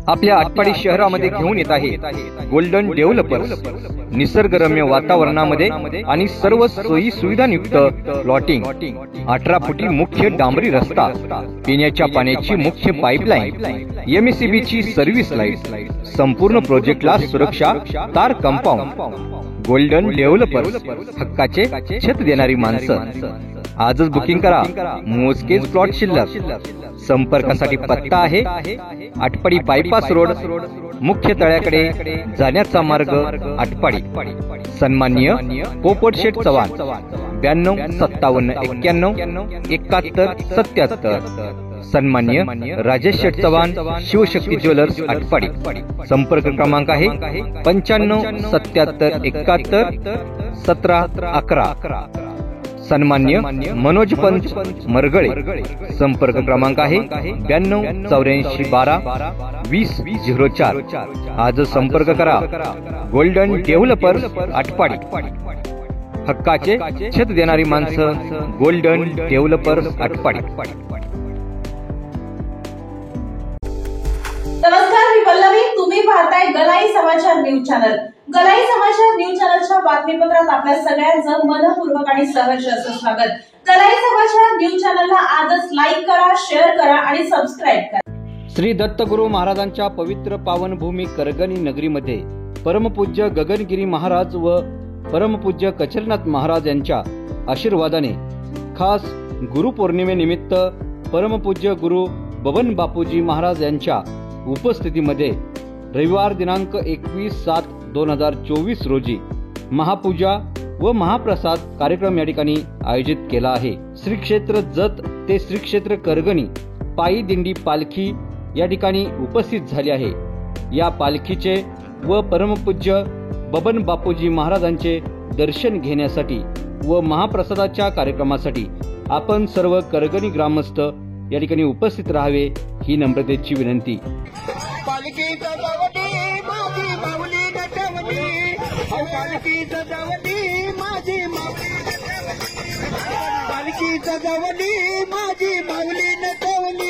आपल्या आटपाडी शहरामध्ये घेऊन येत आहे गोल्डन डेव्हलपर्स। निसर्गरम्य वातावरणामध्ये आणि सर्व सोयी सुविधांयुक्त प्लॉटिंग, 18 फुटी मुख्य डांबरी रस्ता, पिण्याच्या पाण्याची मुख्य पाईपलाईन, एमएससीबी ची सर्व्हिस लाईट, संपूर्ण प्रोजेक्टला सुरक्षा तार कंपाऊंड। गोल्डन डेव्हलपर्स, हक्काचे छत देणारी माणसं। आजच बुकिंग करा, मोजकेच प्लॉट शिल्लक। संपर्कासाठी पत्ता आहे आटपाडी बायपास रोड, मुख्य तळ्याकडे जाण्याचा मार्ग, आटपाडी। सन्माननीय पोपट शेठ चव्हाण, 92 57 91 71 77। सन्माननीय राजेश शेठ चव्हाण, शिवशक्ती ज्वेलर्स, आटपाडी। संपर्क क्रमांक आहे 95 77 71 17 11। सन्मान्य मनोज पंच मरगळे, संपर्क क्रमांक आहे 92 84 12 20 04। आज संपर्क करा, गोल्डन डेव्हलपर्स, आटपाडी। हक्काचे छत देणारी माणसं, गोल्डन डेव्हलपर्स, आटपाडी। नमस्कार, मी पल्लवी, तुम्ही पाहताय गलाई समाचार न्यूज चॅनल। गलाई समाचार न्यूज चॅनलच्या बातमीपत्रात आपल्या सगळ्यांचं मनपूर्वक आणि सहर्ष असं स्वागत। गलाई समाचार न्यूज चॅनलला आजच लाईक करा, शेअर करा आणि सबस्क्राईब करा। श्री दत्तगुरु महाराजांच्या पवित्र पावनभूमी करगणी नगरीमध्ये परमपूज्य गगनगिरी महाराज व परमपूज्य कचलनाथ महाराज यांच्या आशीर्वादाने खास गुरुपौर्णिमेनिमित्त परमपूज्य गुरु बबन बापूजी महाराज यांच्या उपस्थितीमध्ये रविवार दिनांक 21/7/2024 रोजी महापूजा व महाप्रसाद कार्यक्रम या ठिकाणी आयोजित केला आहे। श्री क्षेत्र जत ते श्री क्षेत्र करगणी पायी दिंडी पालखी या ठिकाणी उपस्थित झाली आहे। या पालखीचे व परमपूज्य बबन बापूजी महाराजांचे दर्शन घेण्यासाठी व महाप्रसादाच्या कार्यक्रमासाठी आपण सर्व करगणी ग्रामस्थ या ठिकाणी उपस्थित राहावे ही नम्रतेची विनंती। पालखी सजावटी माझी माऊली नटवली, पालखी सजावटी माझी माऊली नटवली, पालखी सजावटी माझी माऊली नटवली।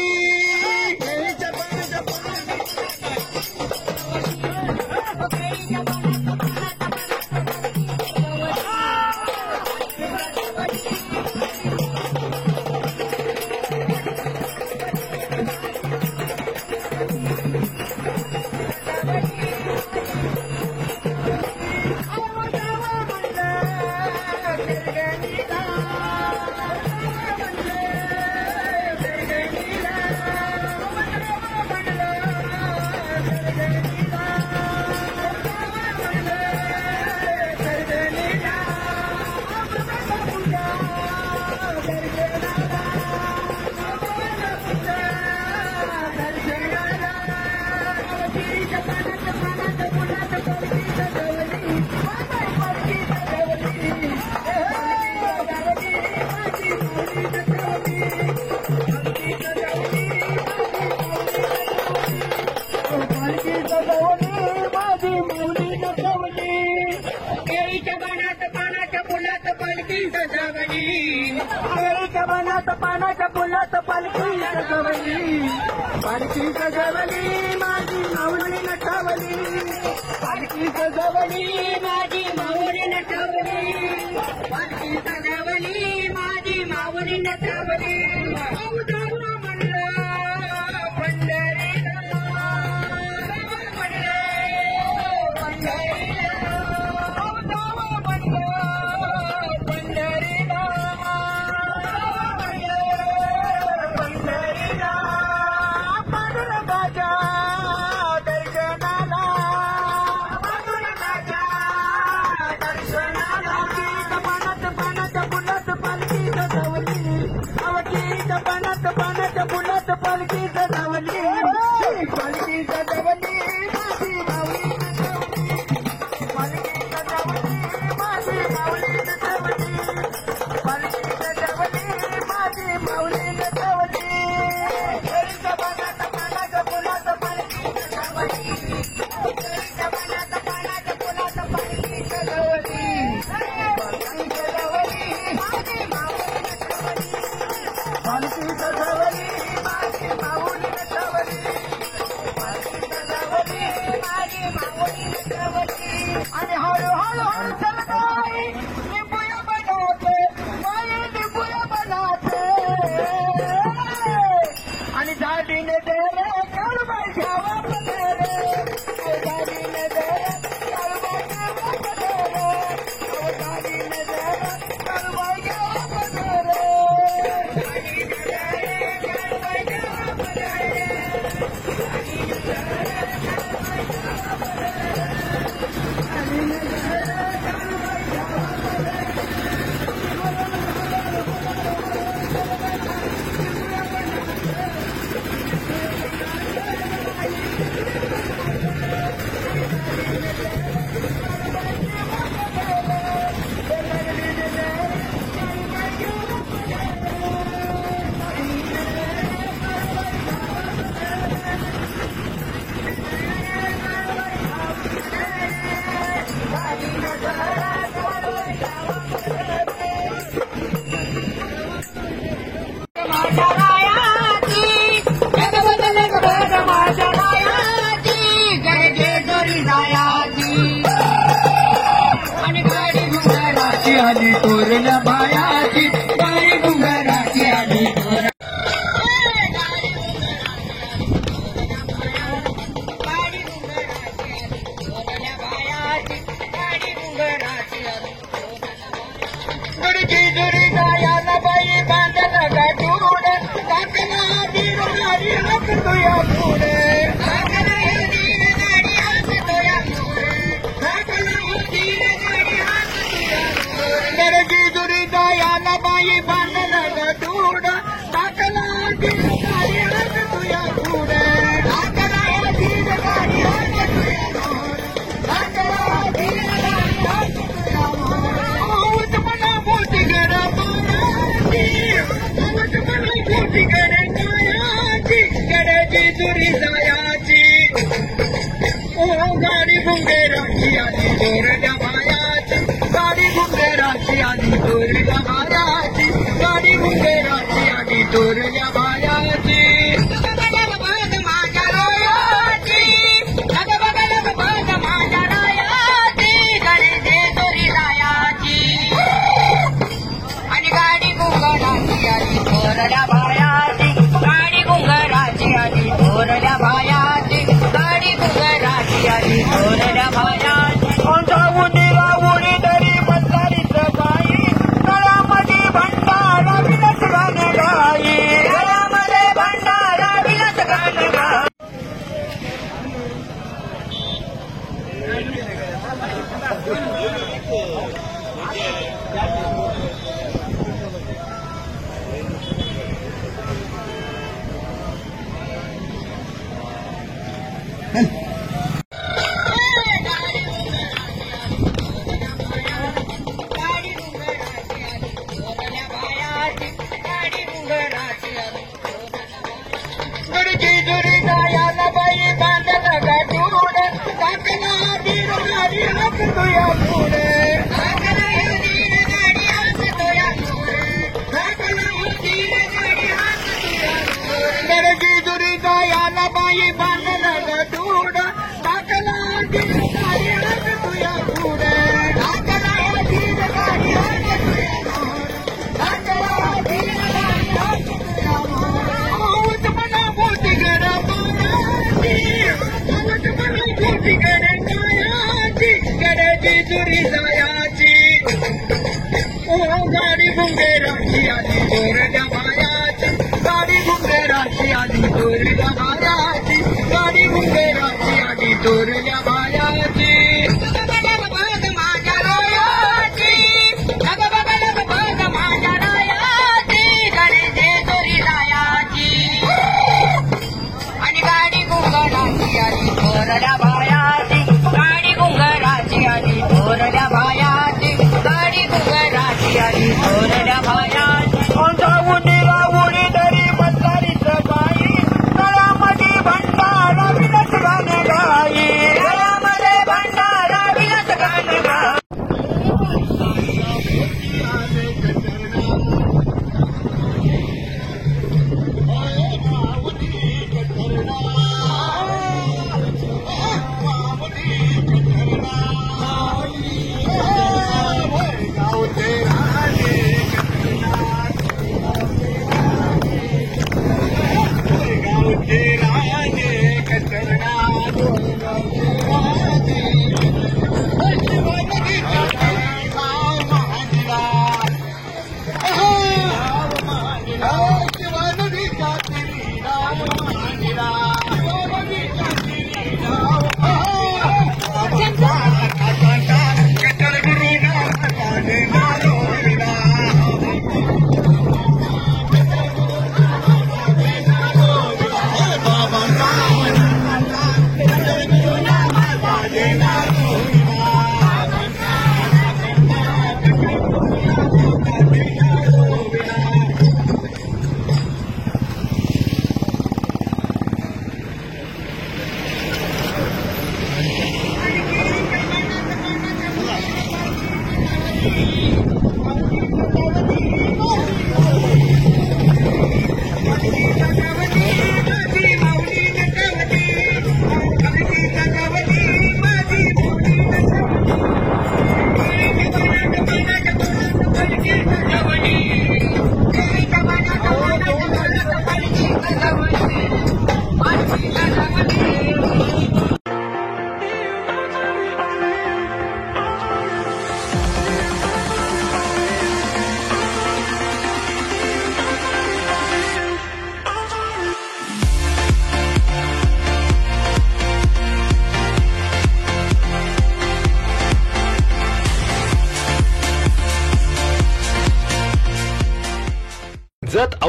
पानाच्या फुलात पालखी सजवली, पालखी सजवली माझी माऊली नटवली, पालखी सजवली माझी माऊली नटवली, पालखी सजवली माझी माऊली नटवली। पानाच्या फुलात पालखी सजावली, पालखी सजावली माझी माऊली नटवली, पालखी सजावली माझी माऊली नटवली, पालखी सजावली माझी माऊली नटवली। पानाच्या फुलात पालखी सजावली, पानाच्या फुलात पालखी सजावली, पालखी सजावली माझी माऊली नटवली, पालखी सजावली माझी माऊली नटवली, पालखी आली तोरल्या बायाची गाडी गुंगराची आली तोर गडची जुरी गायाला बाई बांधला गाठूड टाकला बिरणारी हाकतोया पुढे गडची जुरी गायाला बाई बांधला गाठूड टाकला बिरणारी हाकतोया पुढे टाकला बिरणारी हाकतोया गाडी गुंगेराची आली तोरल्या बायाची गाडी गुंगेराची आली तोरल्या बायाची गाडी गुंगेराची आली तोरल्या बायाची माझ्या रोयाची माझ्या रायाची गडे तोरी रायाची आणि गाडी गुंगराची आली तोरल्या बायाची गाडी गुंगराची आली तोरल्या बायाची गाडी गुंगराची आली तोरल्या बायाची कोणता उडीला उडी तरी मतदारीच बाई गळ्यामध्ये भंडारा विलस गाणं गाई गळ्यामध्ये भंडारा विलस गाणं गाई गडची जुरी गायाला बाई बांधला गाठूड टाकला बिरणारी हाकतोया पुढे गडची जुरी गायाला बाई बांधला गाठूड टाकला बिरणारी हाकतोया पुढे टाकला बिरणारी हाकतोया जुरी जायाची गाडी गुंगेराची आली तोरल्या बायाची गाडी गुंगेराची आली तोरल्या बायाची गाडी गुंगेराची आली तोरल्या बायाची माझ्या रोयाची माझ्या रायाची गडे तोरी रायाची आणि गाडी गुंगराची आली तोरल्या बायाची गाडी गुंगराची आली तोरल्या बायाची गाडी गुंगराची आली तोरल्या बायाची कोणता उडीला उडी तरी मतदारीच बाई गळ्यामध्ये भंडारा विलस गाणं गाई गळ्यामध्ये भंडारा विलस गाणं गाई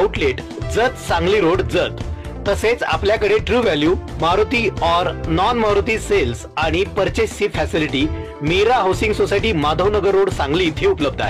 आउटलेट जत सांगली रोड जत. तसेच आपल्याकडे ट्रू व्हॅल्यू, मारुती और नॉन मारुती सेल्स आणि परचेसची facility Meera housing society, Madhavnagar road, Sangli इथे उपलब्ध आहे.